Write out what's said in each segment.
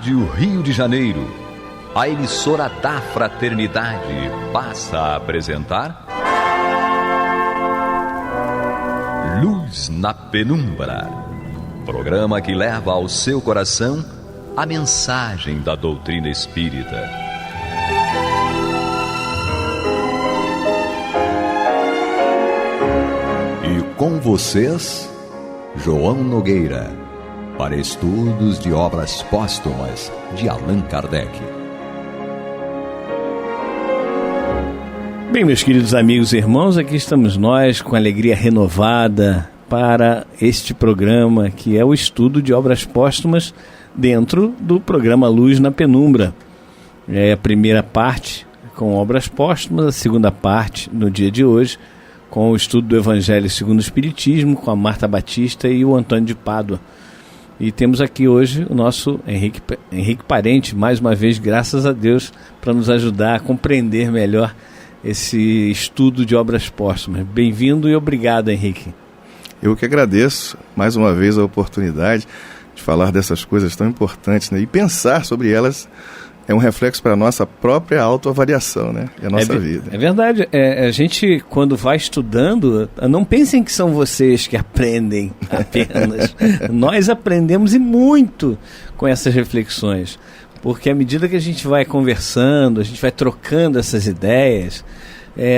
Rádio Rio de Janeiro, a emissora da Fraternidade, passa a apresentar Luz na Penumbra, programa que leva ao seu coração a mensagem da doutrina espírita. E com vocês, João Nogueira, para estudos de obras póstumas de Allan Kardec. Bem, meus queridos amigos e irmãos, aqui estamos nós com alegria renovada para este programa que é o estudo de obras póstumas dentro do programa Luz na Penumbra. É a primeira parte com obras póstumas, a segunda parte no dia de hoje com o estudo do Evangelho segundo o Espiritismo, com a Marta Batista e o Antônio de Pádua. E temos aqui hoje o nosso Henrique Parente, mais uma vez, graças a Deus, para nos ajudar a compreender melhor esse estudo de obras póstumas. Bem-vindo e obrigado, Henrique. Eu que agradeço, mais uma vez, a oportunidade de falar dessas coisas tão importantes, né? E pensar sobre elas é um reflexo para a nossa própria autoavaliação, né? E a nossa vida. É verdade. A gente, quando vai estudando, não pensem que são vocês que aprendem apenas. Nós aprendemos e muito com essas reflexões. Porque à medida que a gente vai conversando, a gente vai trocando essas ideias,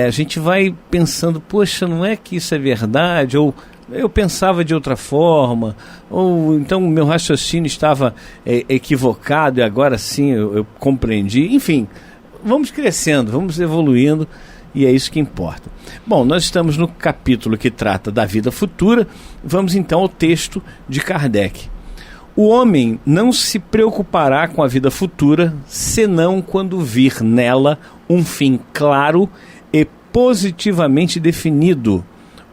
a gente vai pensando, poxa, não é que isso é verdade? Ou eu pensava de outra forma, ou então o meu raciocínio estava equivocado e agora sim eu compreendi. Enfim, vamos crescendo, vamos evoluindo e é isso que importa. Bom, nós estamos no capítulo que trata da vida futura. Vamos então ao texto de Kardec. O homem não se preocupará com a vida futura senão quando vir nela um fim claro e positivamente definido,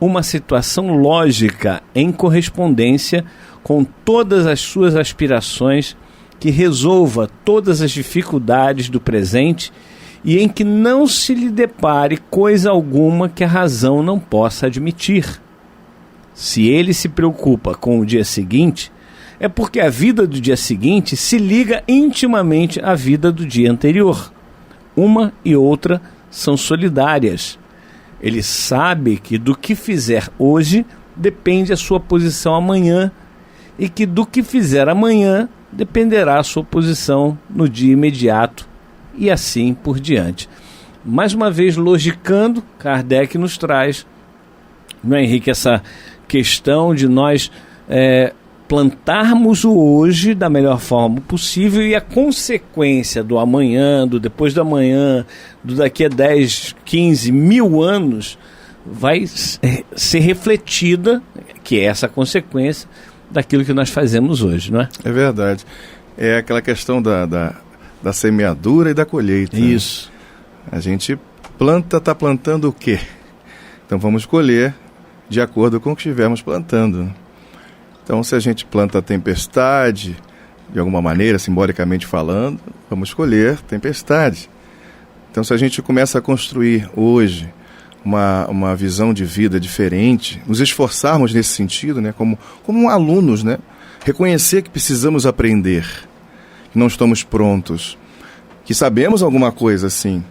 uma situação lógica em correspondência com todas as suas aspirações, que resolva todas as dificuldades do presente e em que não se lhe depare coisa alguma que a razão não possa admitir. Se ele se preocupa com o dia seguinte, é porque a vida do dia seguinte se liga intimamente à vida do dia anterior. Uma e outra são solidárias. Ele sabe que do que fizer hoje depende a sua posição amanhã e que do que fizer amanhã dependerá a sua posição no dia imediato e assim por diante. Mais uma vez, logicando, Kardec nos traz, não é, Henrique, essa questão de nós plantarmos o hoje da melhor forma possível e a consequência do amanhã, do depois do amanhã, do daqui a 10, 15 mil anos vai ser refletida, que é essa consequência daquilo que nós fazemos hoje, não é? É verdade. É aquela questão da semeadura e da colheita. Isso. Né? A gente está plantando o quê? Então vamos colher de acordo com o que estivermos plantando. Então, se a gente planta a tempestade, de alguma maneira, simbolicamente falando, vamos colher tempestade. Então, se a gente começa a construir hoje uma visão de vida diferente, nos esforçarmos nesse sentido, né, como alunos, né, reconhecer que precisamos aprender, que não estamos prontos, que sabemos alguma coisa, sim,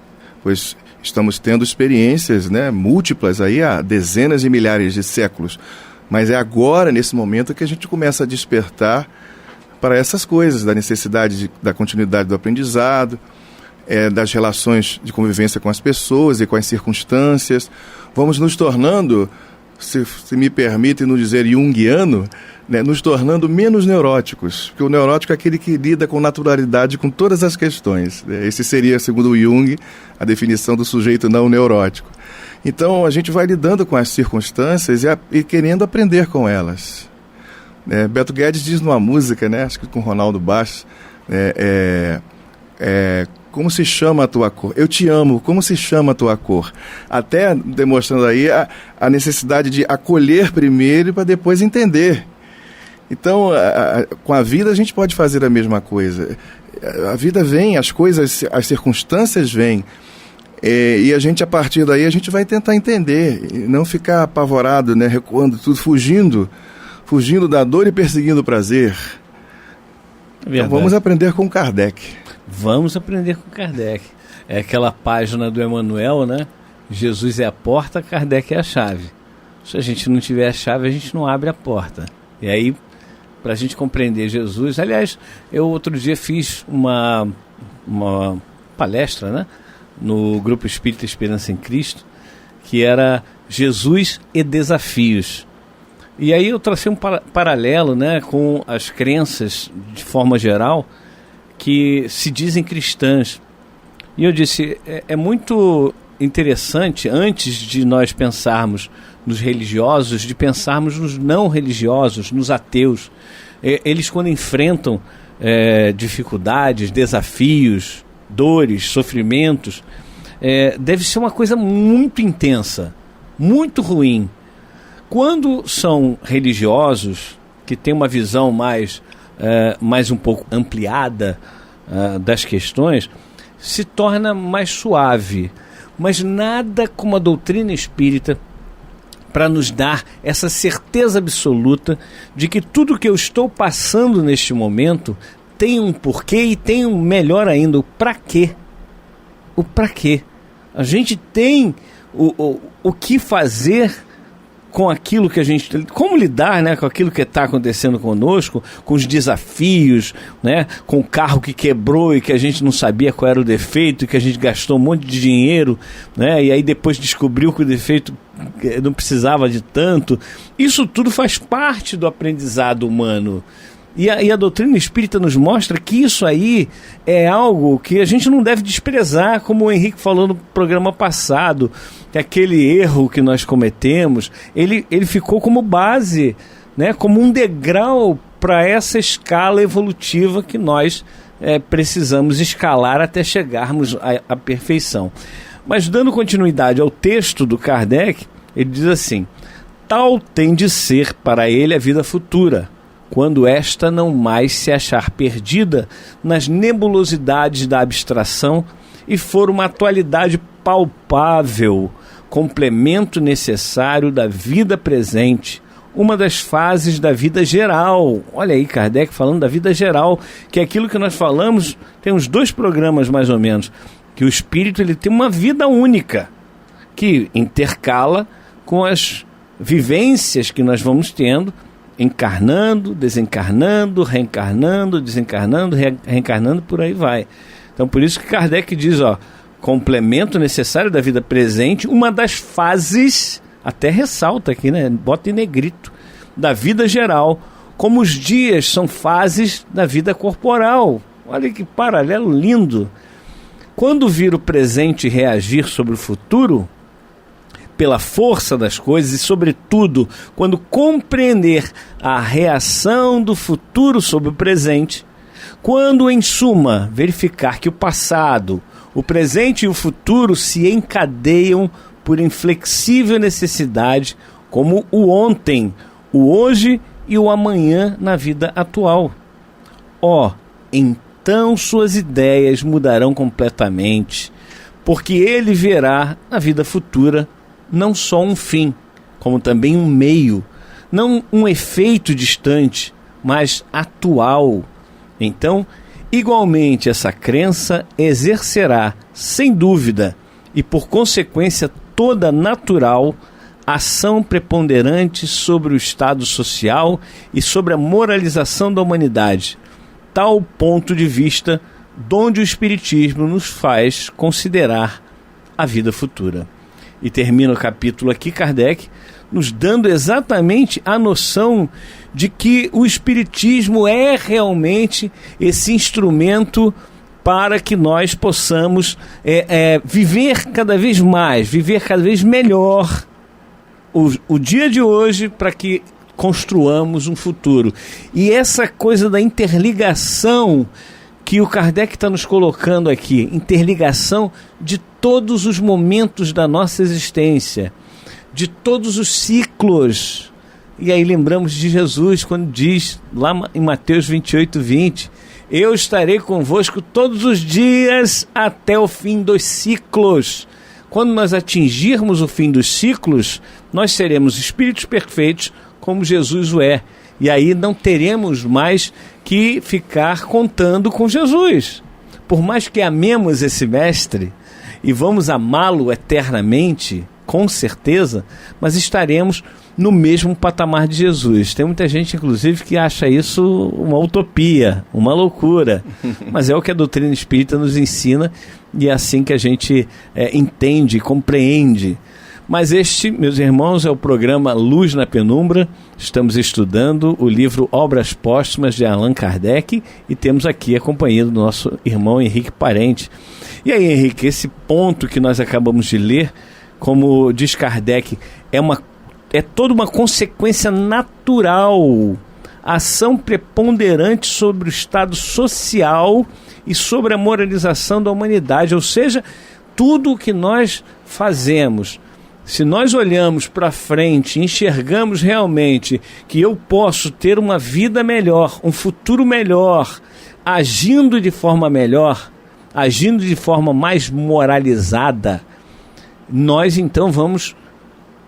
pois estamos tendo experiências, né, múltiplas aí há dezenas de milhares de séculos. Mas é agora, nesse momento, que a gente começa a despertar para essas coisas, da necessidade da continuidade do aprendizado, das relações de convivência com as pessoas e com as circunstâncias. Vamos nos tornando, se me permitem não dizer junguiano, né, nos tornando menos neuróticos, porque o neurótico é aquele que lida com naturalidade com todas as questões. Esse seria, segundo o Jung, a definição do sujeito não neurótico. Então, a gente vai lidando com as circunstâncias e querendo aprender com elas. Beto Guedes diz numa música, né, acho que com Ronaldo Bastos, como se chama a tua cor? Eu te amo, como se chama a tua cor? Até demonstrando aí a necessidade de acolher primeiro para depois entender. Então, com a vida a gente pode fazer a mesma coisa. A vida vem, as coisas, as circunstâncias vêm. E a gente, a partir daí, a gente vai tentar entender, e não ficar apavorado, né, recuando tudo, fugindo da dor e perseguindo o prazer. Então vamos aprender com Kardec. Vamos aprender com Kardec. É aquela página do Emmanuel, né? Jesus é a porta, Kardec é a chave. Se a gente não tiver a chave, a gente não abre a porta. E aí, para a gente compreender Jesus... Aliás, eu outro dia fiz uma palestra, né? No Grupo Espírita Esperança em Cristo, que era Jesus e Desafios. E aí eu tracei um paralelo, né, com as crenças, de forma geral, que se dizem cristãs. E eu disse, é muito interessante, antes de nós pensarmos nos religiosos, de pensarmos nos não religiosos, nos ateus. Eles, quando enfrentam dificuldades, desafios, dores, sofrimentos, deve ser uma coisa muito intensa, muito ruim. Quando são religiosos, que têm uma visão mais um pouco ampliada das questões, se torna mais suave. Mas nada como a doutrina espírita para nos dar essa certeza absoluta de que tudo que eu estou passando neste momento tem um porquê e tem um, melhor ainda, o para quê. O para quê. A gente tem o que fazer com aquilo que a gente... Como lidar, né, com aquilo que está acontecendo conosco, com os desafios, né, com o carro que quebrou e que a gente não sabia qual era o defeito, e que a gente gastou um monte de dinheiro, né, e aí depois descobriu que o defeito não precisava de tanto. Isso tudo faz parte do aprendizado humano. E a doutrina espírita nos mostra que isso aí é algo que a gente não deve desprezar, como o Henrique falou no programa passado, que aquele erro que nós cometemos, ele ficou como base, né, como um degrau para essa escala evolutiva que nós precisamos escalar até chegarmos à perfeição. Mas dando continuidade ao texto do Kardec, ele diz assim: tal tem de ser para ele a vida futura, quando esta não mais se achar perdida nas nebulosidades da abstração e for uma atualidade palpável, complemento necessário da vida presente, uma das fases da vida geral. Olha aí, Kardec falando da vida geral, que é aquilo que nós falamos, tem uns 2 programas mais ou menos, que o espírito ele tem uma vida única, que intercala com as vivências que nós vamos tendo, encarnando, desencarnando, reencarnando, desencarnando, reencarnando, por aí vai. Então por isso que Kardec diz, complemento necessário da vida presente, uma das fases, até ressalta aqui, né, bota em negrito, da vida geral, como os dias são fases da vida corporal. Olha que paralelo lindo. Quando vir o presente reagir sobre o futuro, pela força das coisas, e sobretudo quando compreender a reação do futuro sobre o presente, quando em suma verificar que o passado, o presente e o futuro se encadeiam por inflexível necessidade, como o ontem, o hoje e o amanhã na vida atual. Então suas ideias mudarão completamente, porque ele verá na vida futura não só um fim, como também um meio, não um efeito distante, mas atual. Então, igualmente, essa crença exercerá, sem dúvida, e por consequência toda natural, ação preponderante sobre o estado social e sobre a moralização da humanidade, tal ponto de vista donde o Espiritismo nos faz considerar a vida futura. E termina o capítulo aqui, Kardec, nos dando exatamente a noção de que o Espiritismo é realmente esse instrumento para que nós possamos viver cada vez mais, viver cada vez melhor o dia de hoje, para que construamos um futuro. E essa coisa da interligação que o Kardec está nos colocando aqui, interligação de todos os momentos da nossa existência, de todos os ciclos. E aí lembramos de Jesus quando diz lá em Mateus 28:20, eu estarei convosco todos os dias até o fim dos ciclos. Quando nós atingirmos o fim dos ciclos, nós seremos espíritos perfeitos como Jesus o é. E aí não teremos mais que ficar contando com Jesus. Por mais que amemos esse mestre e vamos amá-lo eternamente, com certeza, mas estaremos no mesmo patamar de Jesus. Tem muita gente, inclusive, que acha isso uma utopia, uma loucura, mas é o que a doutrina espírita nos ensina e é assim que a gente entende, compreende. Mas este, meus irmãos, é o programa Luz na Penumbra. Estamos estudando o livro Obras Póstumas de Allan Kardec e temos aqui a companhia do nosso irmão Henrique Parente. E aí, Henrique, esse ponto que nós acabamos de ler, como diz Kardec, é toda uma consequência natural, ação preponderante sobre o estado social e sobre a moralização da humanidade, ou seja, tudo o que nós fazemos, se nós olhamos para frente, enxergamos realmente que eu posso ter uma vida melhor, um futuro melhor, agindo de forma melhor, agindo de forma mais moralizada, nós então vamos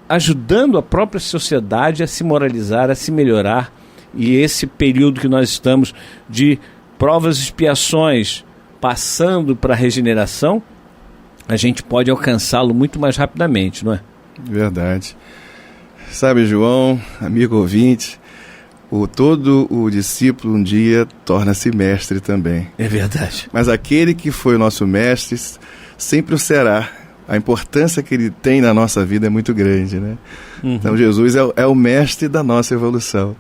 ajudando a própria sociedade a se moralizar, a se melhorar. E esse período que nós estamos de provas e expiações, passando para a regeneração, a gente pode alcançá-lo muito mais rapidamente, não é? Verdade. Sabe, João, amigo ouvinte, todo o discípulo um dia torna-se mestre também. É verdade. Mas aquele que foi o nosso mestre sempre o será. A importância que ele tem na nossa vida é muito grande, né? Uhum. Então Jesus é o mestre da nossa evolução.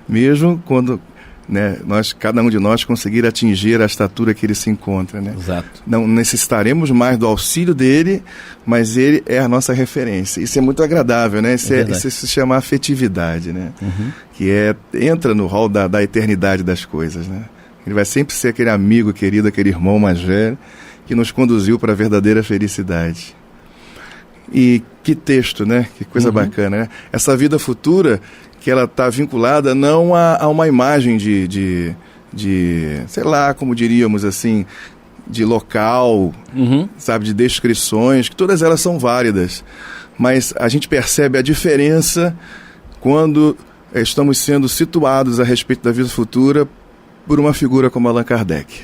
Mesmo quando, né, cada um de nós conseguir atingir a estatura que ele se encontra, né? Exato. Não necessitaremos mais do auxílio dele, mas ele é a nossa referência. Isso é muito agradável, né? Isso se chama afetividade, né? Uhum. Que entra no rol da eternidade das coisas, né? Ele vai sempre ser aquele amigo querido, aquele irmão mais velho, que nos conduziu para a verdadeira felicidade. E que texto, né? Que coisa bacana, né? Essa vida futura, que ela está vinculada não a uma imagem de, sei lá, como diríamos assim, de local, sabe, de descrições, que todas elas são válidas. Mas a gente percebe a diferença quando estamos sendo situados a respeito da vida futura por uma figura como Allan Kardec.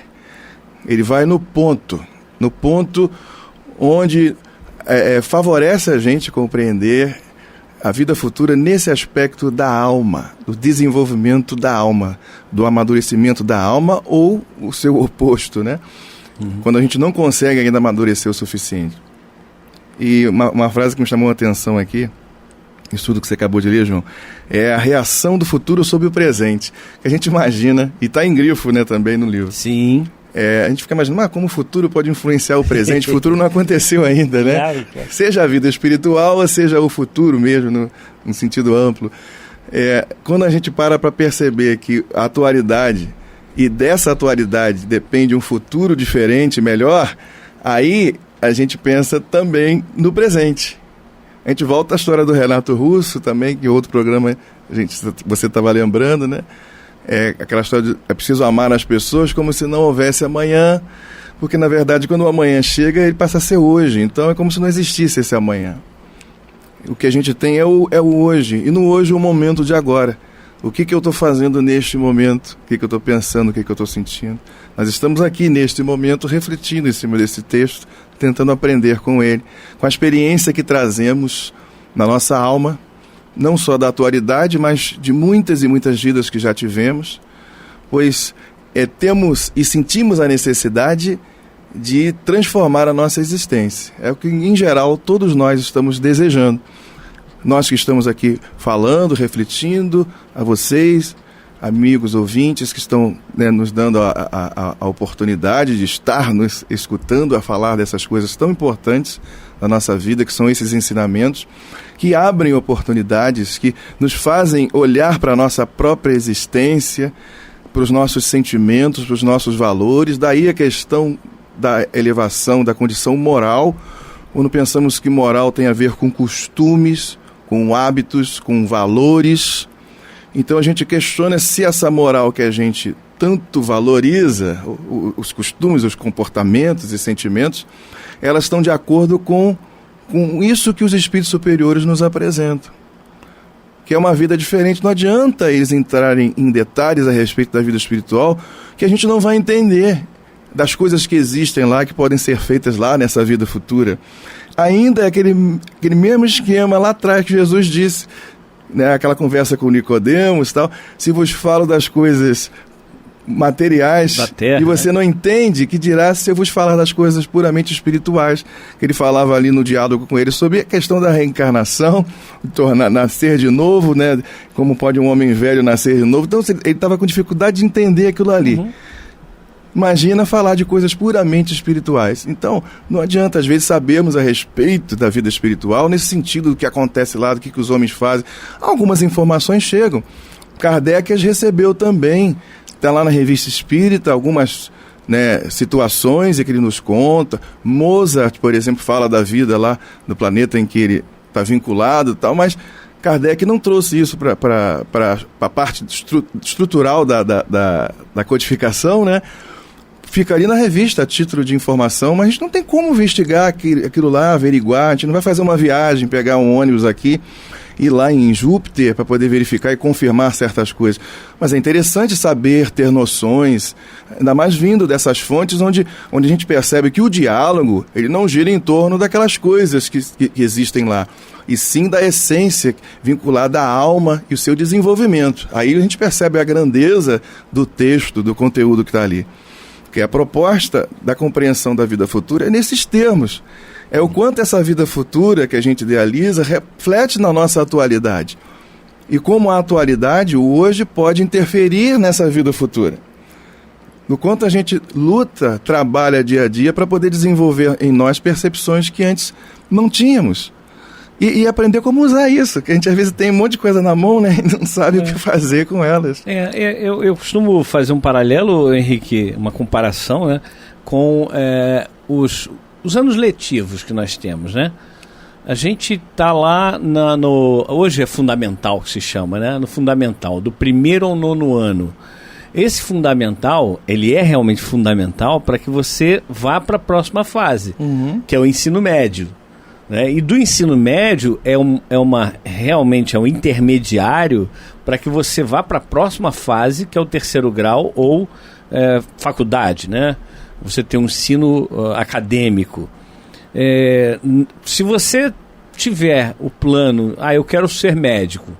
Ele vai no ponto onde favorece a gente compreender a vida futura nesse aspecto da alma, do desenvolvimento da alma, do amadurecimento da alma ou o seu oposto, né? Quando a gente não consegue ainda amadurecer o suficiente. E uma frase que me chamou a atenção aqui, isso tudo que você acabou de ler, João, é a reação do futuro sobre o presente, que a gente imagina, e está em grifo, né, também no livro. Sim. A gente fica imaginando, como o futuro pode influenciar o presente. O futuro não aconteceu ainda, né? Claro. Seja a vida espiritual, ou seja o futuro mesmo, no sentido amplo. Quando a gente para perceber que a atualidade, e dessa atualidade depende um futuro diferente, melhor, aí a gente pensa também no presente. A gente volta à história do Renato Russo também, que outro programa você estava lembrando, né? Aquela história de é preciso amar as pessoas como se não houvesse amanhã, porque na verdade quando o amanhã chega ele passa a ser hoje, então é como se não existisse esse amanhã. O que a gente tem é o hoje, e no hoje o momento de agora. O que eu estou fazendo neste momento, o que eu estou pensando, o que eu estou sentindo. Nós estamos aqui neste momento refletindo em cima desse texto, tentando aprender com ele, com a experiência que trazemos na nossa alma, não só da atualidade, mas de muitas e muitas vidas que já tivemos, pois temos e sentimos a necessidade de transformar a nossa existência. É o que, em geral, todos nós estamos desejando. Nós que estamos aqui falando, refletindo, a vocês, amigos ouvintes que estão, né, nos dando a oportunidade de estar nos escutando a falar dessas coisas tão importantes da nossa vida, que são esses ensinamentos, que abrem oportunidades, que nos fazem olhar para a nossa própria existência, para os nossos sentimentos, para os nossos valores. Daí a questão da elevação da condição moral, quando pensamos que moral tem a ver com costumes, com hábitos, com valores. Então a gente questiona se essa moral que a gente tanto valoriza, os costumes, os comportamentos e sentimentos, elas estão de acordo com isso que os espíritos superiores nos apresentam. que é uma vida diferente. Não adianta eles entrarem em detalhes a respeito da vida espiritual, que a gente não vai entender das coisas que existem lá, que podem ser feitas lá nessa vida futura. Ainda é aquele mesmo esquema lá atrás que Jesus disse, né, aquela conversa com Nicodemos e tal, se vos falo das coisas materiais da terra, e você não entende, que dirá se eu vos falar das coisas puramente espirituais. Ele falava ali no diálogo com ele sobre a questão da reencarnação, nascer de novo, né? Como pode um homem velho nascer de novo. Então ele estava com dificuldade de entender aquilo ali. Imagina falar de coisas puramente espirituais. Então, não adianta, às vezes, sabermos a respeito da vida espiritual, nesse sentido do que acontece lá, do que os homens fazem. Algumas informações chegam. Kardec as recebeu também. Está lá na Revista Espírita, algumas, né, situações que ele nos conta. Mozart, por exemplo, fala da vida lá no planeta em que ele está vinculado e tal, mas Kardec não trouxe isso para a parte estrutural da codificação, né? Fica ali na revista a título de informação, mas a gente não tem como investigar aquilo lá, averiguar. A gente não vai fazer uma viagem, pegar um ônibus aqui, ir lá em Júpiter para poder verificar e confirmar certas coisas. Mas é interessante saber, ter noções, ainda mais vindo dessas fontes onde a gente percebe que o diálogo ele não gira em torno daquelas coisas que existem lá, e sim da essência vinculada à alma e o seu desenvolvimento. Aí a gente percebe a grandeza do texto, do conteúdo que está ali. Porque a proposta da compreensão da vida futura é nesses termos. É o quanto essa vida futura que a gente idealiza reflete na nossa atualidade. E como a atualidade, o hoje, pode interferir nessa vida futura. No quanto a gente luta, trabalha dia a dia para poder desenvolver em nós percepções que antes não tínhamos. E aprender como usar isso, que a gente às vezes tem um monte de coisa na mão, né, e não sabe o que fazer com elas. Eu costumo fazer um paralelo, Henrique, uma comparação, né, com os anos letivos que nós temos, né? A gente está lá hoje é fundamental que se chama, né? No fundamental, do 1º ao 9º ano. Esse fundamental, ele é realmente fundamental para que você vá para a próxima fase, que é o ensino médio. Né? E do ensino médio realmente é um intermediário para que você vá para a próxima fase, que é o 3º grau ou faculdade, né? Você tem um ensino acadêmico. Se você tiver o plano, eu quero ser médico.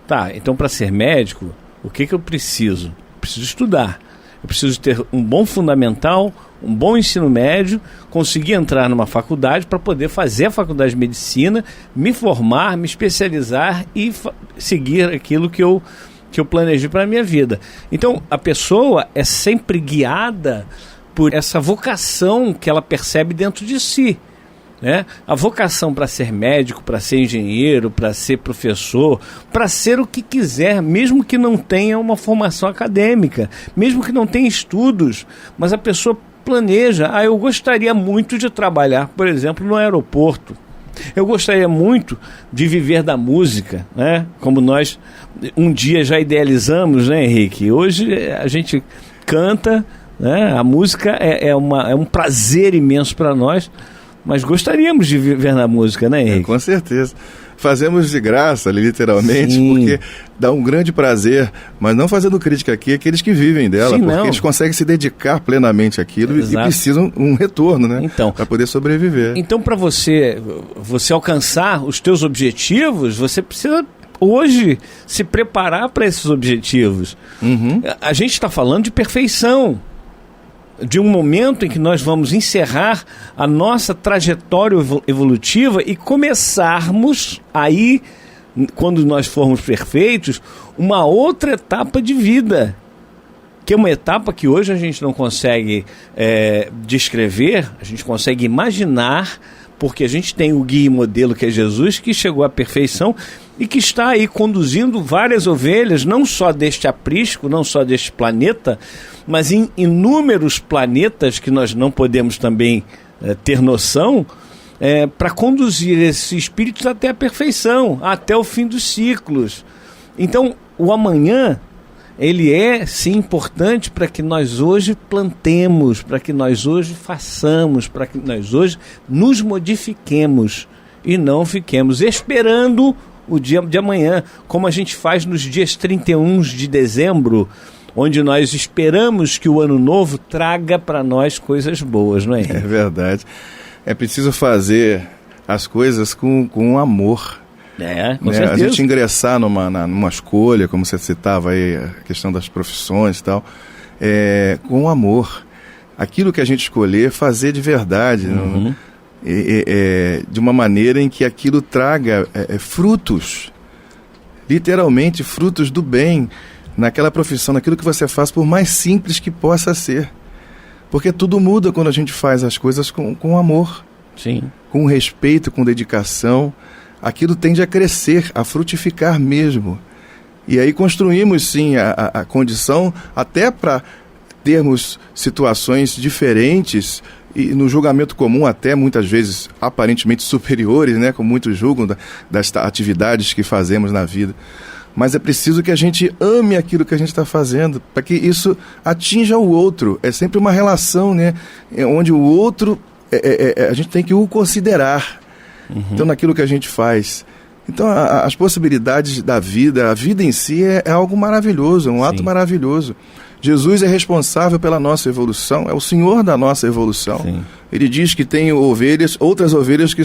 Tá, então para ser médico, o que eu preciso? Eu preciso estudar. Eu preciso ter um bom fundamental, um bom ensino médio, conseguir entrar numa faculdade para poder fazer a faculdade de medicina, me formar, me especializar e seguir aquilo que eu planejei para a minha vida. Então, a pessoa é sempre guiada por essa vocação que ela percebe dentro de si. Né? A vocação para ser médico, para ser engenheiro, para ser professor, para ser o que quiser, mesmo que não tenha uma formação acadêmica, mesmo que não tenha estudos, mas a pessoa planeja, eu gostaria muito de trabalhar, por exemplo, no aeroporto. Eu gostaria muito de viver da música, né? Como nós um dia já idealizamos, né, Henrique? Hoje a gente canta, né? A música é um prazer imenso para nós, mas gostaríamos de viver na música, né, Henrique? Com certeza. Fazemos de graça, literalmente, sim, porque dá um grande prazer, mas não fazendo crítica aqui àqueles que vivem dela, sim, porque eles conseguem se dedicar plenamente àquilo. Exato. E precisam um retorno, né? Então, para poder sobreviver. Então, para você alcançar os teus objetivos, você precisa hoje se preparar para esses objetivos. A gente está falando de perfeição, de um momento em que nós vamos encerrar a nossa trajetória evolutiva e começarmos aí, quando nós formos perfeitos, uma outra etapa de vida, que é uma etapa que hoje a gente não consegue descrever, a gente consegue imaginar, porque a gente tem o guia e modelo que é Jesus, que chegou à perfeição e que está aí conduzindo várias ovelhas, não só deste aprisco, não só deste planeta, mas em inúmeros planetas que nós não podemos também ter noção, para conduzir esses espíritos até a perfeição, até o fim dos ciclos. Então, o amanhã, ele é, sim, importante para que nós hoje plantemos, para que nós hoje façamos, para que nós hoje nos modifiquemos e não fiquemos esperando o dia de amanhã, como a gente faz nos dias 31 de dezembro, onde nós esperamos que o ano novo traga para nós coisas boas, não é? É verdade. É preciso fazer as coisas com amor. Com certeza. A gente ingressar numa escolha, como você citava aí, a questão das profissões e tal, com amor. Aquilo que a gente escolher, fazer de verdade, de uma maneira em que aquilo traga frutos, literalmente frutos do bem, naquela profissão, naquilo que você faz, por mais simples que possa ser. Porque tudo muda quando a gente faz as coisas com amor. Sim. Com respeito, com dedicação. Aquilo tende a crescer, a frutificar mesmo. E aí construímos, sim, a condição até para termos situações diferentes e no julgamento comum até muitas vezes aparentemente superiores, né, como muitos julgam das atividades que fazemos na vida. Mas é preciso que a gente ame aquilo que a gente está fazendo, para que isso atinja o outro. É sempre uma relação, né, onde o outro, a gente tem que o considerar. Então, naquilo que a gente faz. Então, as possibilidades da vida, a vida em si é algo maravilhoso, é um ato maravilhoso. Jesus é responsável pela nossa evolução, é o Senhor da nossa evolução. Sim. Ele diz que tem ovelhas, outras ovelhas que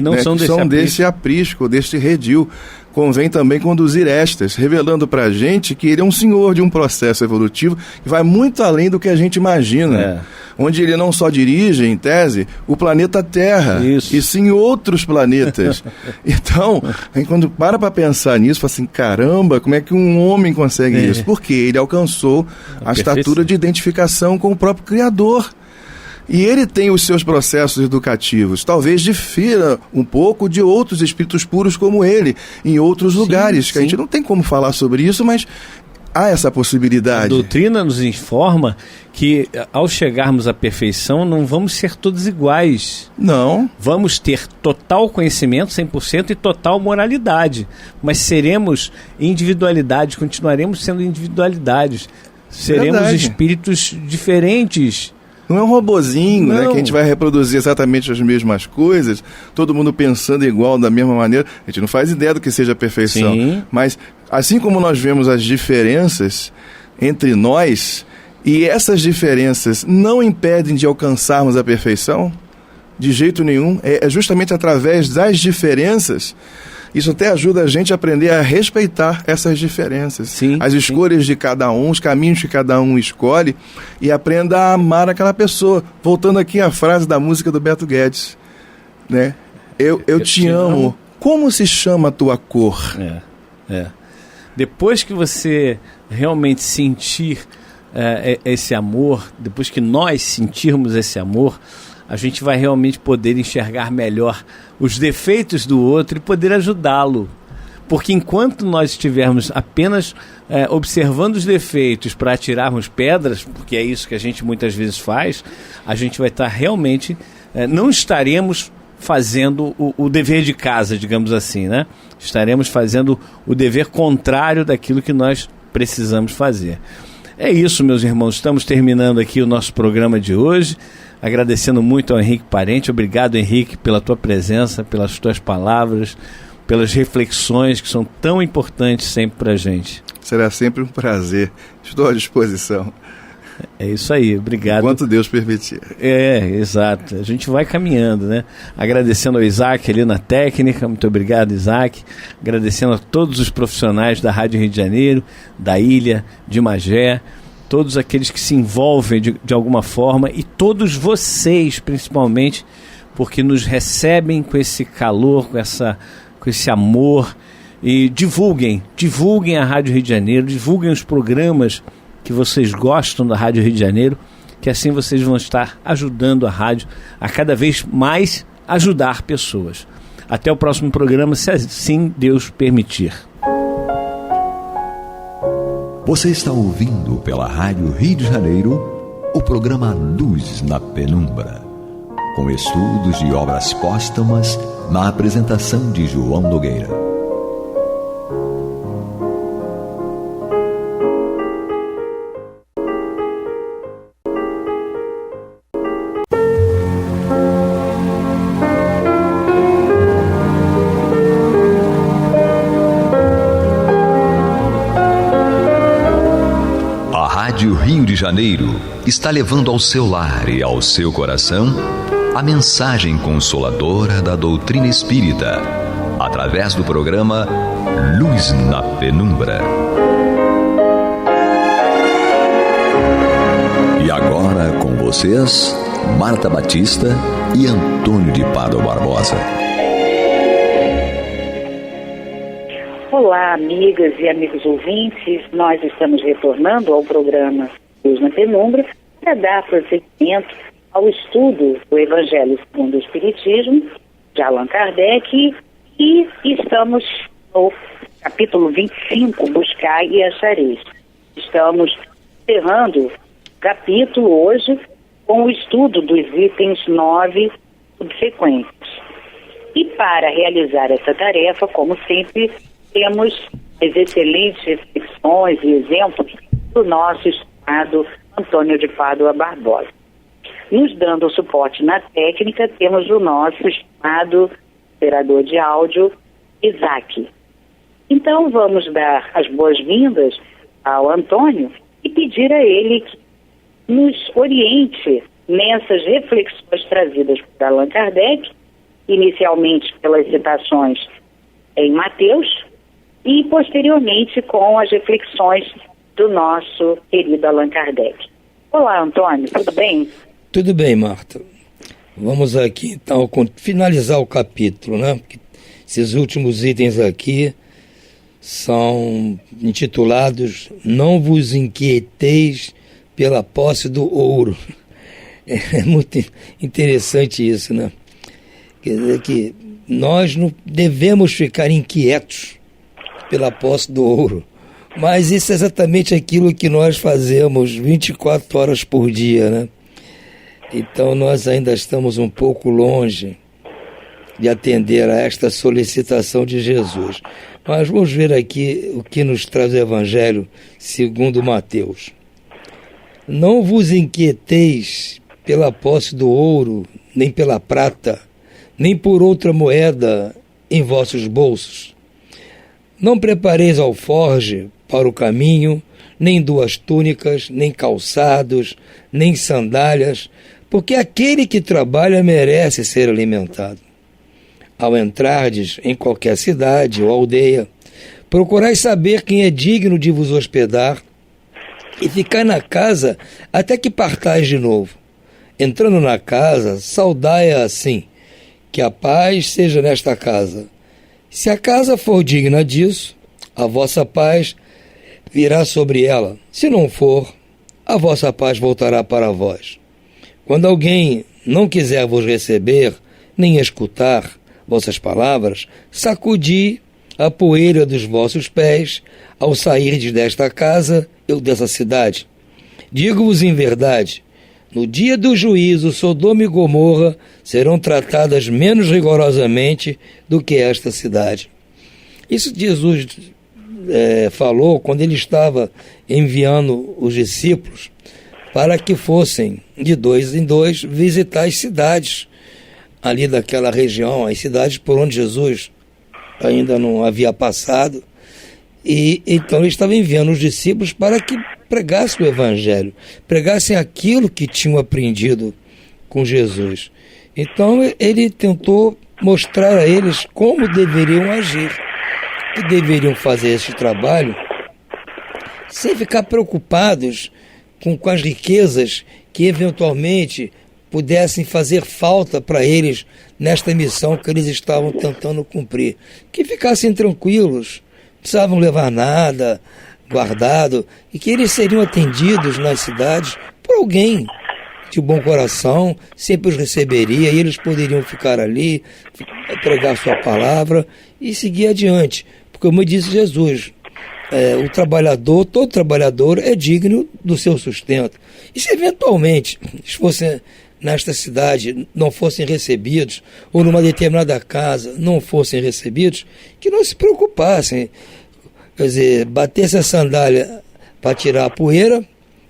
não são desse aprisco, deste redil. Convém também conduzir estas, revelando para a gente que ele é um senhor de um processo evolutivo que vai muito além do que a gente imagina. Onde ele não só dirige, em tese, o planeta Terra, e sim outros planetas. Então, quando para pensar nisso, fala assim, caramba, como é que um homem consegue isso? Porque ele alcançou a estatura de identificação com o próprio Criador. E ele tem os seus processos educativos. Talvez difira um pouco de outros espíritos puros como ele, em outros lugares, que a gente não tem como falar sobre isso, mas há essa possibilidade. A doutrina nos informa que, ao chegarmos à perfeição, não vamos ser todos iguais. Não. Vamos ter total conhecimento, 100%, e total moralidade. Mas seremos individualidades, continuaremos sendo individualidades. Seremos espíritos diferentes. Não é um robozinho, né, que a gente vai reproduzir exatamente as mesmas coisas, todo mundo pensando igual, da mesma maneira. A gente não faz ideia do que seja a perfeição. Sim. Mas, assim como nós vemos as diferenças entre nós, e essas diferenças não impedem de alcançarmos a perfeição, de jeito nenhum, é justamente através das diferenças. Isso até ajuda a gente a aprender a respeitar essas diferenças. As escolhas de cada um, os caminhos que cada um escolhe, e aprenda a amar aquela pessoa. Voltando aqui à frase da música do Beto Guedes, né? Eu te amo. Como se chama a tua cor? Depois que você realmente sentir esse amor, depois que nós sentirmos esse amor, a gente vai realmente poder enxergar melhor os defeitos do outro e poder ajudá-lo. Porque enquanto nós estivermos apenas observando os defeitos para atirarmos pedras, porque é isso que a gente muitas vezes faz, a gente vai estar realmente, não estaremos fazendo o dever de casa, digamos assim, né? Estaremos fazendo o dever contrário daquilo que nós precisamos fazer. É isso, meus irmãos, estamos terminando aqui o nosso programa de hoje. Agradecendo muito ao Henrique Parente. Obrigado, Henrique, pela tua presença, pelas tuas palavras, pelas reflexões que são tão importantes sempre para a gente. Será sempre um prazer. Estou à disposição. É isso aí, obrigado. Enquanto Deus permitir. Exato. A gente vai caminhando, né? Agradecendo ao Isaac ali na técnica. Muito obrigado, Isaac. Agradecendo a todos os profissionais da Rádio Rio de Janeiro, da Ilha, de Magé, todos aqueles que se envolvem de alguma forma, e todos vocês, principalmente, porque nos recebem com esse calor, com esse amor. E divulguem a Rádio Rio de Janeiro, divulguem os programas que vocês gostam da Rádio Rio de Janeiro, que assim vocês vão estar ajudando a rádio a cada vez mais ajudar pessoas. Até o próximo programa, se assim Deus permitir. Você está ouvindo pela Rádio Rio de Janeiro o programa Luz na Penumbra, com estudos de obras póstumas na apresentação de João Nogueira. Rádio Rio de Janeiro está levando ao seu lar e ao seu coração a mensagem consoladora da doutrina espírita, através do programa Luz na Penumbra. E agora com vocês, Marta Batista e Antônio de Pádua Barbosa. Olá, amigas e amigos ouvintes. Nós estamos retornando ao programa Luz na Penumbra para dar prosseguimento ao estudo do Evangelho segundo o Espiritismo, de Allan Kardec, e estamos no capítulo 25, Buscai e Achareis. Estamos encerrando o capítulo hoje com o estudo dos itens 9 subsequentes. E para realizar essa tarefa, como sempre, temos as excelentes reflexões e exemplos do nosso estimado Antônio de Pádua Barbosa. Nos dando o suporte na técnica, temos o nosso estimado operador de áudio, Isaac. Então vamos dar as boas-vindas ao Antônio e pedir a ele que nos oriente nessas reflexões trazidas por Allan Kardec, inicialmente pelas citações em Mateus, e posteriormente com as reflexões do nosso querido Allan Kardec. Olá, Antônio, tudo bem? Tudo bem, Marta. Vamos aqui, então, finalizar o capítulo, né? Esses últimos itens aqui são intitulados Não vos inquieteis pela posse do ouro. É muito interessante isso, né? Quer dizer que nós não devemos ficar inquietos pela posse do ouro, mas isso é exatamente aquilo que nós fazemos 24 horas por dia, né? Então nós ainda estamos um pouco longe de atender a esta solicitação de Jesus. Mas vamos ver aqui o que nos traz o Evangelho segundo Mateus. Não vos inquieteis pela posse do ouro, nem pela prata, nem por outra moeda em vossos bolsos. Não prepareis alforge para o caminho, nem 2 túnicas, nem calçados, nem sandálias, porque aquele que trabalha merece ser alimentado. Ao entrardes em qualquer cidade ou aldeia, procurai saber quem é digno de vos hospedar e ficar na casa até que partais de novo. Entrando na casa, saudai-a assim, que a paz seja nesta casa. Se a casa for digna disso, a vossa paz virá sobre ela. Se não for, a vossa paz voltará para vós. Quando alguém não quiser vos receber, nem escutar vossas palavras, sacudi a poeira dos vossos pés ao sairdes desta casa ou dessa cidade. Digo-vos em verdade, no dia do juízo, Sodoma e Gomorra serão tratadas menos rigorosamente do que esta cidade. Isso Jesus falou quando ele estava enviando os discípulos para que fossem de 2 em 2 visitar as cidades ali daquela região, as cidades por onde Jesus ainda não havia passado. E então ele estava enviando os discípulos para que pregassem o Evangelho, pregassem aquilo que tinham aprendido com Jesus. Então ele tentou mostrar a eles como deveriam agir, que deveriam fazer esse trabalho sem ficar preocupados com as riquezas que eventualmente pudessem fazer falta para eles nesta missão que eles estavam tentando cumprir. Que ficassem tranquilos, não precisavam levar nada guardado, e que eles seriam atendidos nas cidades por alguém de bom coração, sempre os receberia, e eles poderiam ficar ali, pregar sua palavra e seguir adiante. Porque, como disse Jesus, o trabalhador, todo trabalhador é digno do seu sustento. E se eventualmente fossem nesta cidade não fossem recebidos, ou numa determinada casa não fossem recebidos, que não se preocupassem, quer dizer, batesse a sandália para tirar a poeira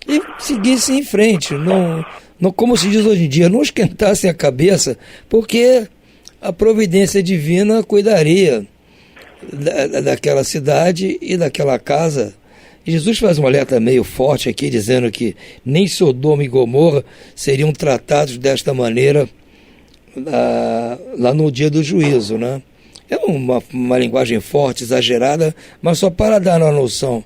e seguissem em frente, não, como se diz hoje em dia, não esquentassem a cabeça, porque a providência divina cuidaria daquela cidade e daquela casa Jesus faz um alerta meio forte aqui, dizendo que nem Sodoma e Gomorra seriam tratados desta maneira lá no dia do juízo, né? É uma linguagem forte, exagerada, mas só para dar uma noção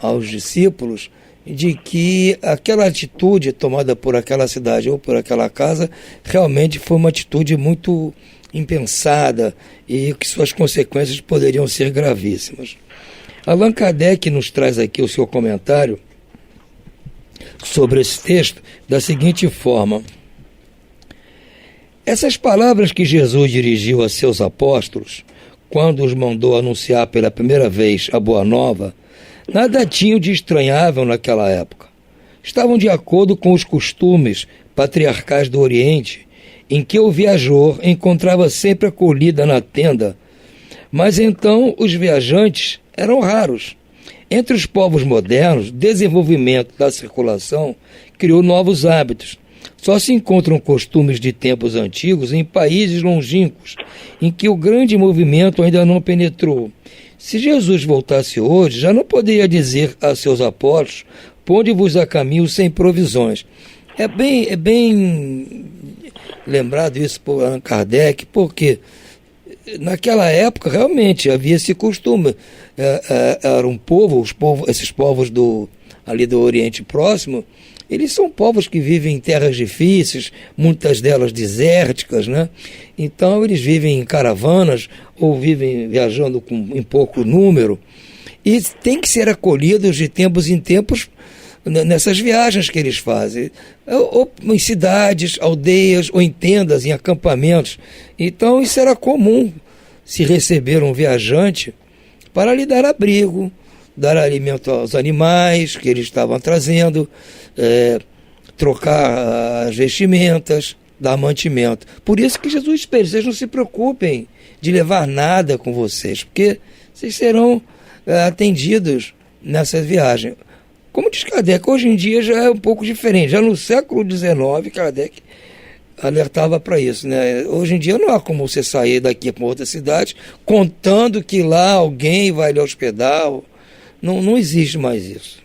aos discípulos de que aquela atitude tomada por aquela cidade ou por aquela casa realmente foi uma atitude muito impensada e que suas consequências poderiam ser gravíssimas. Allan Kardec nos traz aqui o seu comentário sobre esse texto da seguinte forma: essas palavras que Jesus dirigiu a seus apóstolos, quando os mandou anunciar pela primeira vez a Boa Nova, nada tinham de estranhável naquela época. Estavam de acordo com os costumes patriarcais do Oriente, em que o viajor encontrava sempre acolhida na tenda. Mas então os viajantes eram raros. Entre os povos modernos, o desenvolvimento da circulação criou novos hábitos. Só se encontram costumes de tempos antigos em países longínquos, em que o grande movimento ainda não penetrou. Se Jesus voltasse hoje, já não poderia dizer a seus apóstolos: ponde-vos a caminho sem provisões. É bem lembrado isso por Allan Kardec, porque naquela época realmente havia esse costume. Era um povo, esses povos ali do Oriente Próximo, eles são povos que vivem em terras difíceis, muitas delas desérticas, né? Então eles vivem em caravanas ou vivem viajando em pouco número e têm que ser acolhidos de tempos em tempos nessas viagens que eles fazem, ou em cidades, aldeias, ou em tendas, em acampamentos. Então isso era comum, se receber um viajante para lhe dar abrigo, dar alimento aos animais que eles estavam trazendo, trocar as vestimentas, dar mantimento. Por isso que Jesus espera: vocês não se preocupem de levar nada com vocês, porque vocês serão atendidos nessa viagem. Como diz Kardec, hoje em dia já é um pouco diferente. Já no século XIX, Kardec alertava para isso, né? Hoje em dia não há como você sair daqui para outra cidade contando que lá alguém vai lhe hospedar. Não existe mais isso.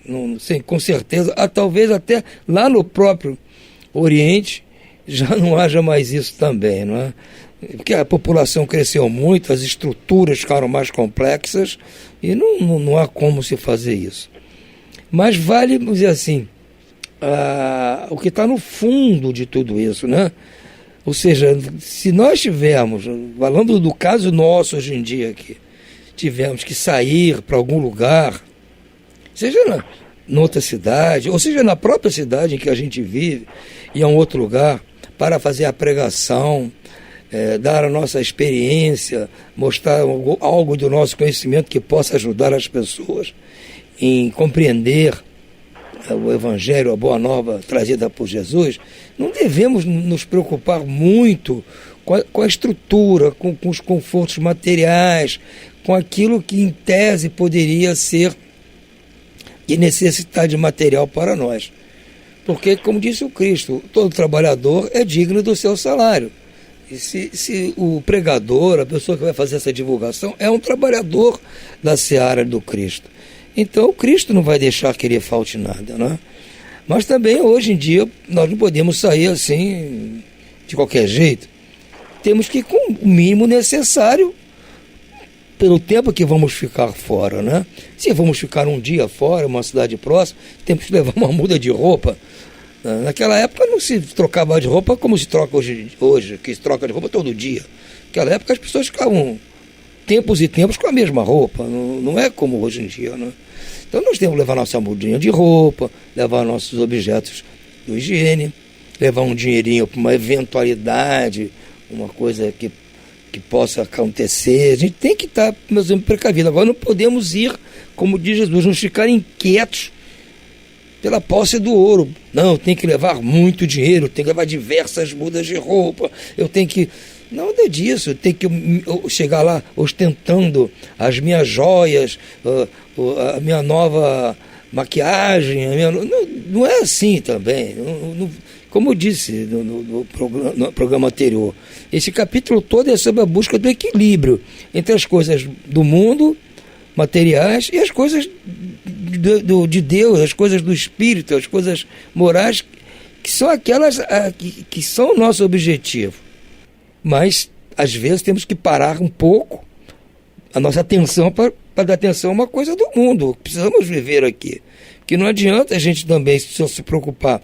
Com certeza, talvez até lá no próprio Oriente já não haja mais isso também, não é? Porque a população cresceu muito, as estruturas ficaram mais complexas e não há como se fazer isso. Mas vale, vamos dizer assim, o que está no fundo de tudo isso, né? Ou seja, se nós tivermos, falando do caso nosso hoje em dia aqui, tivemos que sair para algum lugar, seja em outra cidade, ou seja na própria cidade em que a gente vive, e a um outro lugar, para fazer a pregação, dar a nossa experiência, mostrar algo do nosso conhecimento que possa ajudar as pessoas em compreender o Evangelho, a Boa Nova trazida por Jesus. Não devemos nos preocupar muito com a estrutura, com os confortos materiais, com aquilo que em tese poderia ser de necessidade material para nós. Porque, como disse o Cristo, todo trabalhador é digno do seu salário. E se o pregador, a pessoa que vai fazer essa divulgação, é um trabalhador da seara do Cristo. Então o Cristo não vai deixar que lhe falte nada, né? Mas também hoje em dia nós não podemos sair assim de qualquer jeito. Temos que ir com o mínimo necessário pelo tempo que vamos ficar fora, né? Se vamos ficar um dia fora, uma cidade próxima, temos que levar uma muda de roupa. Naquela época não se trocava de roupa como se troca hoje, que se troca de roupa todo dia. Naquela época as pessoas ficavam tempos e tempos com a mesma roupa, não é como hoje em dia, né? Então nós temos que levar nossa mudinha de roupa, levar nossos objetos de higiene, levar um dinheirinho para uma eventualidade, uma coisa que possa acontecer. A gente tem que estar, por exemplo, precavido. Agora não podemos ir, como diz Jesus, não ficar inquietos pela posse do ouro. Não, eu tenho que levar muito dinheiro, eu tenho que levar diversas mudas de roupa, eu tenho que... Nada disso, eu tenho que chegar lá ostentando as minhas joias, a minha nova maquiagem, não é assim também. Como eu disse no programa anterior, esse capítulo todo é sobre a busca do equilíbrio entre as coisas do mundo, materiais, e as coisas de Deus, as coisas do Espírito, as coisas morais, que são aquelas que são o nosso objetivo. Mas, às vezes, temos que parar um pouco a nossa atenção para dar atenção a uma coisa do mundo. Precisamos viver aqui. Que não adianta a gente também só se preocupar.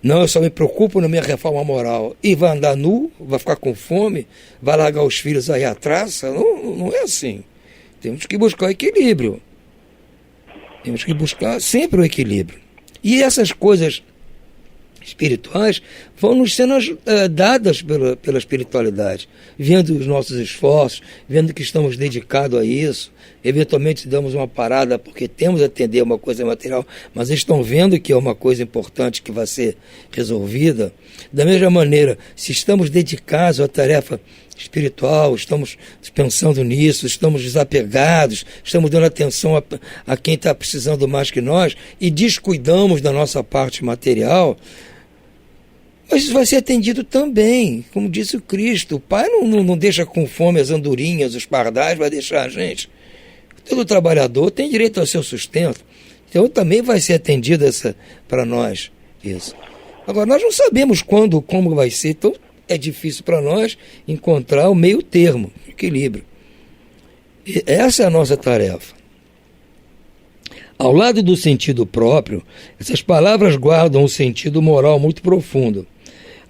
Não, eu só me preocupo na minha reforma moral. E vai andar nu, vai ficar com fome, vai largar os filhos aí atrás. Não é assim. Temos que buscar o equilíbrio. Temos que buscar sempre o equilíbrio. E essas coisas espirituais vão nos sendo dadas pela espiritualidade, vendo os nossos esforços, vendo que estamos dedicados a isso. Eventualmente damos uma parada porque temos a atender uma coisa material, mas estão vendo que é uma coisa importante que vai ser resolvida. Da mesma maneira, se estamos dedicados à tarefa espiritual, estamos pensando nisso, estamos desapegados, estamos dando atenção a quem está precisando mais que nós e descuidamos da nossa parte material, mas isso vai ser atendido também, como disse o Cristo. O Pai não deixa com fome as andorinhas, os pardais, vai deixar a gente. Todo trabalhador tem direito ao seu sustento, então também vai ser atendido para nós isso. Agora, nós não sabemos quando, como vai ser, então é difícil para nós encontrar o meio termo, equilíbrio. E essa é a nossa tarefa. Ao lado do sentido próprio, essas palavras guardam um sentido moral muito profundo.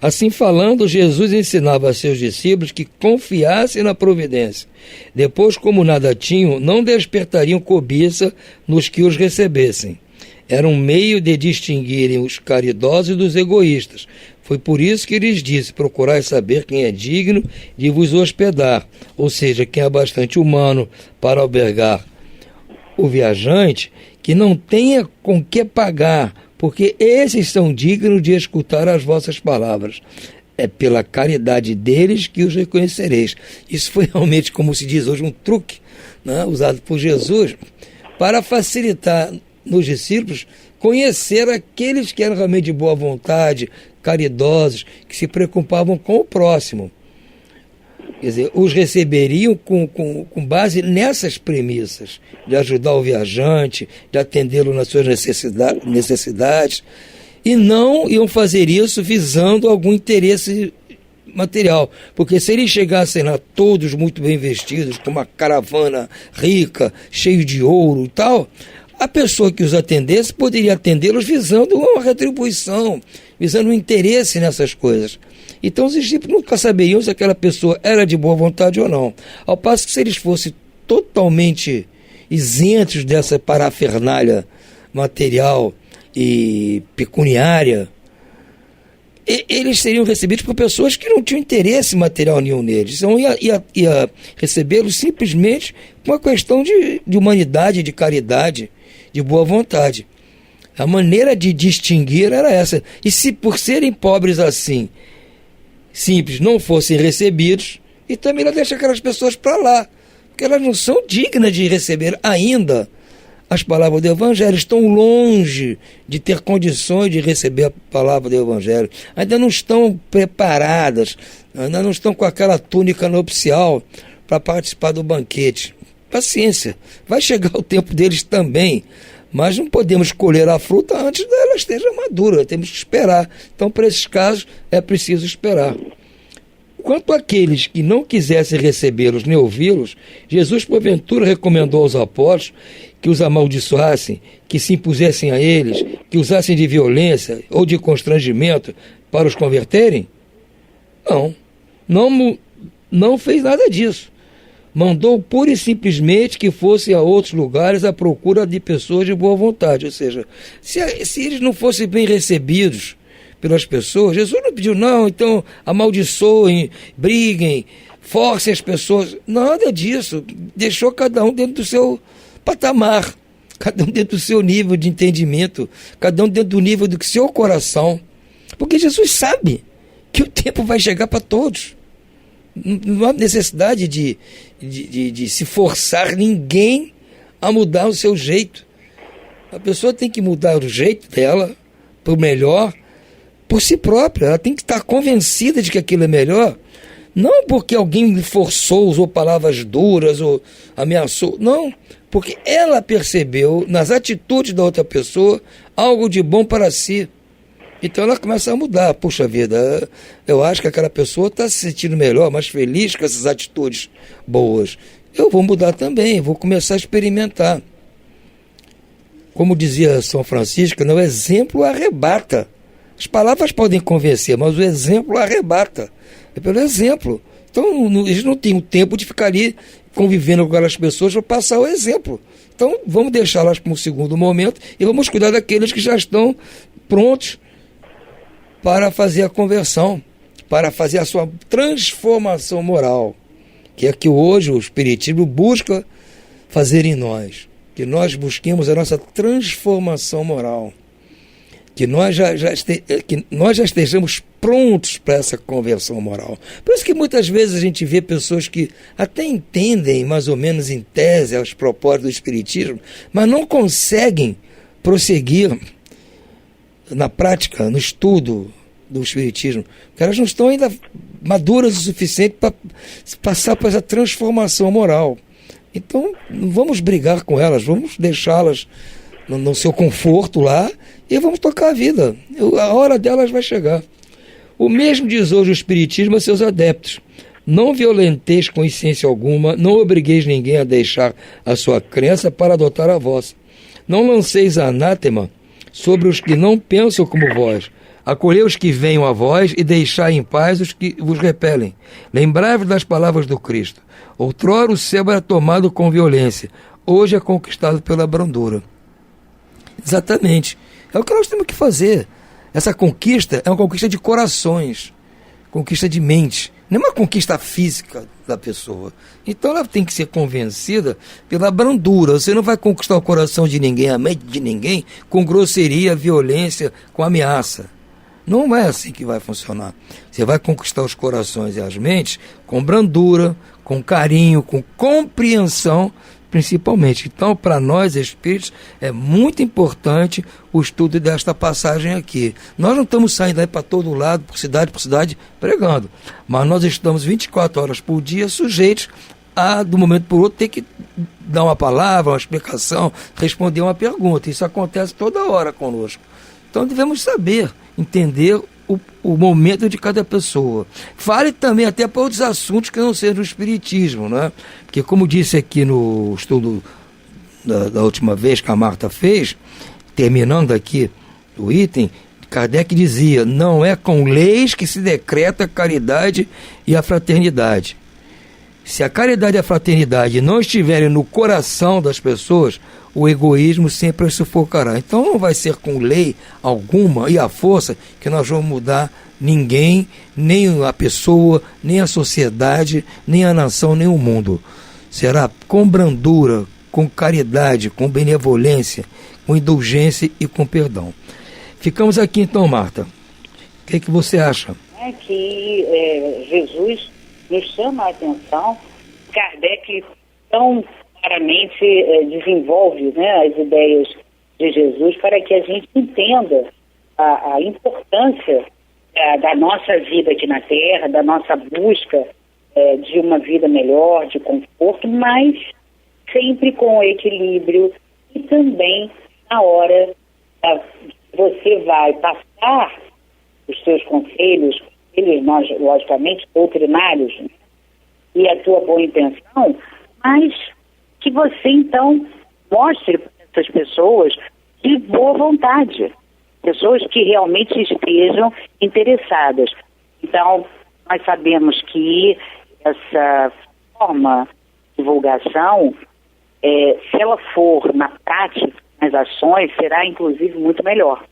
Assim falando, Jesus ensinava a seus discípulos que confiassem na providência. Depois, como nada tinham, não despertariam cobiça nos que os recebessem. Era um meio de distinguirem os caridosos dos egoístas. Foi por isso que lhes disse: procurai saber quem é digno de vos hospedar, ou seja, quem é bastante humano para albergar o viajante, que não tenha com que pagar, porque esses são dignos de escutar as vossas palavras. É pela caridade deles que os reconhecereis. Isso foi realmente, como se diz hoje, um truque, né, usado por Jesus para facilitar nos discípulos conhecer aqueles que eram realmente de boa vontade, caridosos, que se preocupavam com o próximo. Quer dizer, os receberiam com base nessas premissas, de ajudar o viajante, de atendê-lo nas suas necessidades, e não iam fazer isso visando algum interesse material, porque se eles chegassem lá todos muito bem vestidos, com uma caravana rica, cheio de ouro e tal, a pessoa que os atendesse poderia atendê-los visando uma retribuição, visando um interesse nessas coisas. Então os discípulos nunca saberiam se aquela pessoa era de boa vontade ou não. Ao passo que se eles fossem totalmente isentos dessa parafernália material e pecuniária, eles seriam recebidos por pessoas que não tinham interesse material nenhum neles. Então ia recebê-los simplesmente por uma questão de humanidade, de caridade, de boa vontade. A maneira de distinguir era essa. E se por serem pobres assim, simples, não fossem recebidos, e também ela deixa aquelas pessoas para lá, porque elas não são dignas de receber ainda as palavras do Evangelho, estão longe de ter condições de receber a palavra do Evangelho, ainda não estão preparadas, ainda não estão com aquela túnica nupcial para participar do banquete. Paciência, vai chegar o tempo deles também, mas não podemos colher a fruta antes dela esteja madura, temos que esperar. Então, para esses casos, é preciso esperar. Quanto àqueles que não quisessem recebê-los nem ouvi-los, Jesus, porventura, recomendou aos apóstolos que os amaldiçoassem, que se impusessem a eles, que usassem de violência ou de constrangimento para os converterem? Não fez nada disso. Mandou pura e simplesmente que fossem a outros lugares à procura de pessoas de boa vontade. Ou seja, se eles não fossem bem recebidos pelas pessoas, Jesus não pediu, não, então amaldiçoem, briguem, forcem as pessoas. Nada disso. Deixou cada um dentro do seu patamar, cada um dentro do seu nível de entendimento, cada um dentro do nível do seu coração. Porque Jesus sabe que o tempo vai chegar para todos. Não há necessidade de se forçar ninguém a mudar o seu jeito. A pessoa tem que mudar o jeito dela para o melhor, por si própria. Ela tem que estar convencida de que aquilo é melhor. Não porque alguém lhe forçou, usou palavras duras ou ameaçou. Não, porque ela percebeu nas atitudes da outra pessoa algo de bom para si. Então ela começa a mudar. Puxa vida, eu acho que aquela pessoa está se sentindo melhor, mais feliz com essas atitudes boas. Eu vou mudar também, vou começar a experimentar. Como dizia São Francisco, o exemplo arrebata. As palavras podem convencer, mas o exemplo arrebata. É pelo exemplo. Então eles não têm o tempo de ficar ali convivendo com aquelas pessoas para passar o exemplo. Então vamos deixá-las para um segundo momento e vamos cuidar daqueles que já estão prontos para fazer a conversão, para fazer a sua transformação moral, que é que hoje o Espiritismo busca fazer em nós, que nós busquemos a nossa transformação moral, que nós já estejamos prontos para essa conversão moral. Por isso que muitas vezes a gente vê pessoas que até entendem mais ou menos em tese os propósitos do Espiritismo, mas não conseguem prosseguir na prática, no estudo do Espiritismo, porque elas não estão ainda maduras o suficiente para passar por essa transformação moral. Então, não vamos brigar com elas, vamos deixá-las no seu conforto lá e vamos tocar a vida. A hora delas vai chegar. O mesmo diz hoje o Espiritismo a seus adeptos: não violenteis com essência alguma, não obrigueis ninguém a deixar a sua crença para adotar a vossa. Não lanceis anátema sobre os que não pensam como vós. Acolhei os que venham a vós e deixai em paz os que vos repelem. Lembrai-vos das palavras do Cristo. Outrora o céu era tomado com violência, hoje é conquistado pela brandura. Exatamente. É o que nós temos que fazer. Essa conquista é uma conquista de corações, conquista de mente, não é uma conquista física da pessoa. Então ela tem que ser convencida pela brandura. Você não vai conquistar o coração de ninguém, a mente de ninguém, com grosseria, violência, com ameaça. Não é assim que vai funcionar. Você vai conquistar os corações e as mentes com brandura, com carinho, com compreensão, principalmente. Então, para nós espíritos, é muito importante o estudo desta passagem aqui. Nós não estamos saindo aí para todo lado, por cidade, pregando. Mas nós estamos 24 horas por dia sujeitos a, do momento para o outro, ter que dar uma palavra, uma explicação, responder uma pergunta. Isso acontece toda hora conosco. Então, devemos saber, entender o momento de cada pessoa. Fale também até para outros assuntos que não sejam do Espiritismo, né? Porque, como disse aqui no estudo da última vez que a Marta fez, terminando aqui o item, Kardec dizia: não é com leis que se decreta a caridade e a fraternidade. Se a caridade e a fraternidade não estiverem no coração das pessoas, o egoísmo sempre as sufocará. Então não vai ser com lei alguma e a força que nós vamos mudar ninguém, nem a pessoa, nem a sociedade, nem a nação, nem o mundo. Será com brandura, com caridade, com benevolência, com indulgência e com perdão. Ficamos aqui então, Marta. O que você acha? É que Jesus nos chama a atenção. Kardec tão claramente desenvolve, né, as ideias de Jesus para que a gente entenda a importância da nossa vida aqui na Terra, da nossa busca de uma vida melhor, de conforto, mas sempre com equilíbrio e também na hora você vai passar os seus conselhos, eles nós, logicamente, doutrinários, né, e a tua boa intenção, mas que você, então, mostre para essas pessoas de boa vontade, pessoas que realmente estejam interessadas. Então, nós sabemos que essa forma de divulgação, se ela for na prática, nas ações, será, inclusive, muito melhor,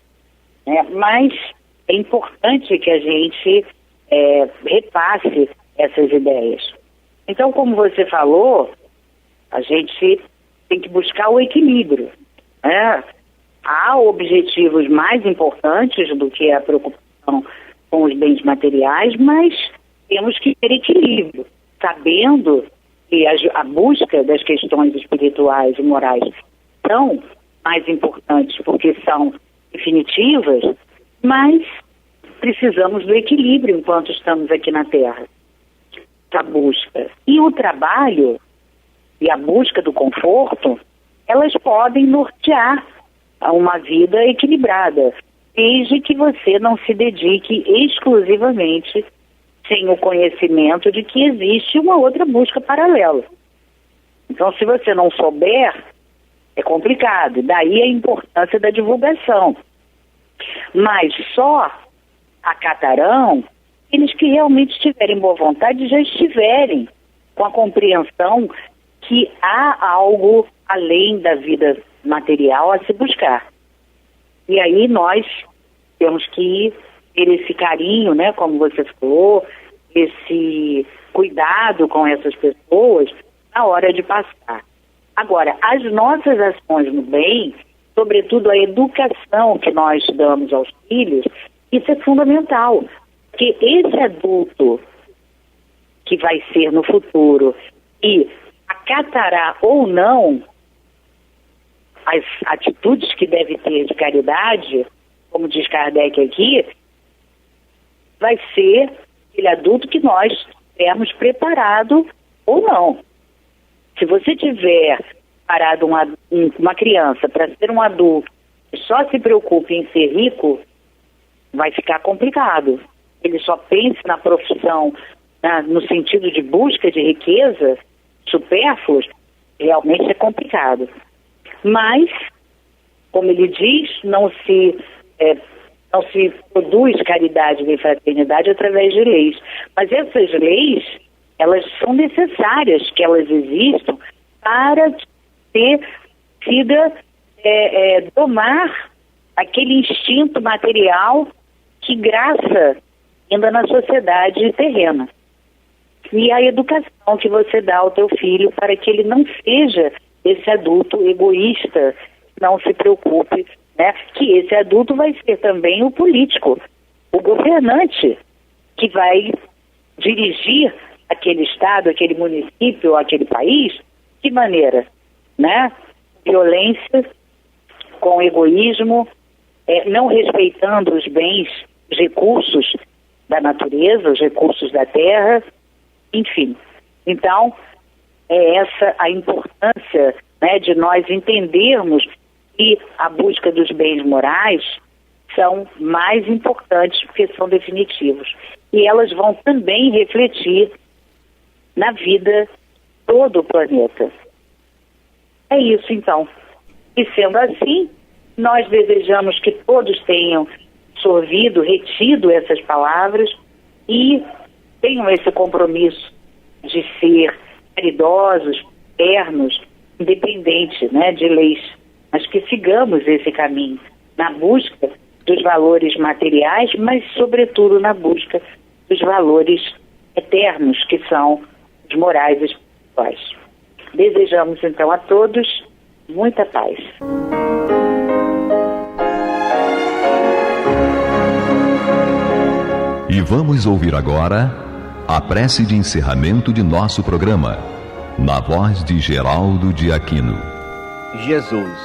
né? Mas é importante que a gente repasse essas ideias. Então, como você falou, a gente tem que buscar o equilíbrio, né? Há objetivos mais importantes do que a preocupação com os bens materiais, mas temos que ter equilíbrio, sabendo que a busca das questões espirituais e morais são mais importantes porque são definitivas, mas precisamos do equilíbrio enquanto estamos aqui na Terra. a busca e o trabalho e a busca do conforto, elas podem nortear a uma vida equilibrada, desde que você não se dedique exclusivamente sem o conhecimento de que existe uma outra busca paralela. Então, se você não souber, é complicado. Daí a importância da divulgação. Mas só acatarão aqueles que realmente estiverem boa vontade e já estiverem com a compreensão que há algo além da vida material a se buscar. E aí nós temos que ter esse carinho, né, como você falou, esse cuidado com essas pessoas na hora de passar. Agora, as nossas ações no bem, sobretudo a educação que nós damos aos filhos, isso é fundamental. Porque esse adulto que vai ser no futuro e acatará ou não as atitudes que deve ter de caridade, como diz Kardec aqui, vai ser aquele adulto que nós temos preparado ou não. Se você tiver parado uma criança para ser um adulto que só se preocupe em ser rico, vai ficar complicado. Ele só pensa na profissão, no sentido de busca de riqueza, supérfluos, realmente é complicado. Mas, como ele diz, não se produz caridade nem fraternidade através de leis. Mas essas leis, elas são necessárias que elas existam para domar aquele instinto material que graça ainda na sociedade terrena. E a educação que você dá ao teu filho para que ele não seja esse adulto egoísta, não se preocupe, né? Que esse adulto vai ser também o político, o governante, que vai dirigir aquele estado, aquele município, aquele país, de maneira, né? Violência, com egoísmo, não respeitando os bens, os recursos da natureza, os recursos da terra, enfim. Então, é essa a importância, né, de nós entendermos que a busca dos bens morais são mais importantes porque são definitivos. E elas vão também refletir na vida de todo o planeta. É isso, então. E sendo assim, nós desejamos que todos tenham absorvido, retido essas palavras e tenham esse compromisso de ser caridosos, ternos, independente, né, de leis, mas que sigamos esse caminho na busca dos valores materiais, mas sobretudo na busca dos valores eternos, que são os morais espirituais. Desejamos então a todos muita paz. E vamos ouvir agora a prece de encerramento de nosso programa, na voz de Geraldo de Aquino. Jesus,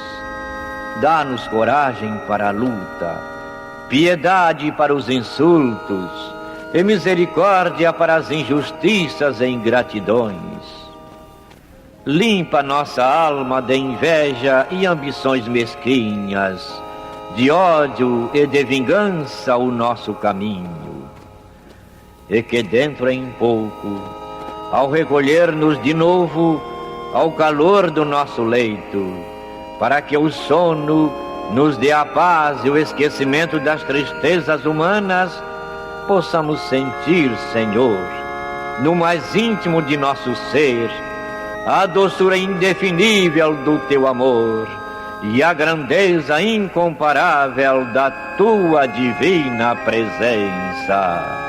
dá-nos coragem para a luta, piedade para os insultos e misericórdia para as injustiças e ingratidões. Limpa nossa alma de inveja e ambições mesquinhas, de ódio e de vingança o nosso caminho. E que dentro em pouco, ao recolher-nos de novo ao calor do nosso leito, para que o sono nos dê a paz e o esquecimento das tristezas humanas, possamos sentir, Senhor, no mais íntimo de nosso ser, a doçura indefinível do Teu amor e a grandeza incomparável da Tua divina presença.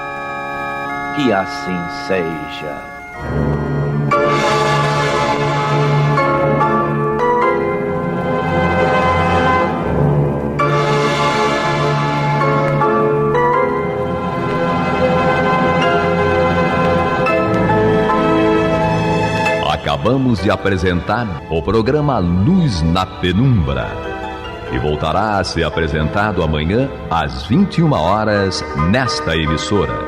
Que assim seja. Acabamos de apresentar o programa Luz na Penumbra, que voltará a ser apresentado amanhã às 21 horas nesta emissora.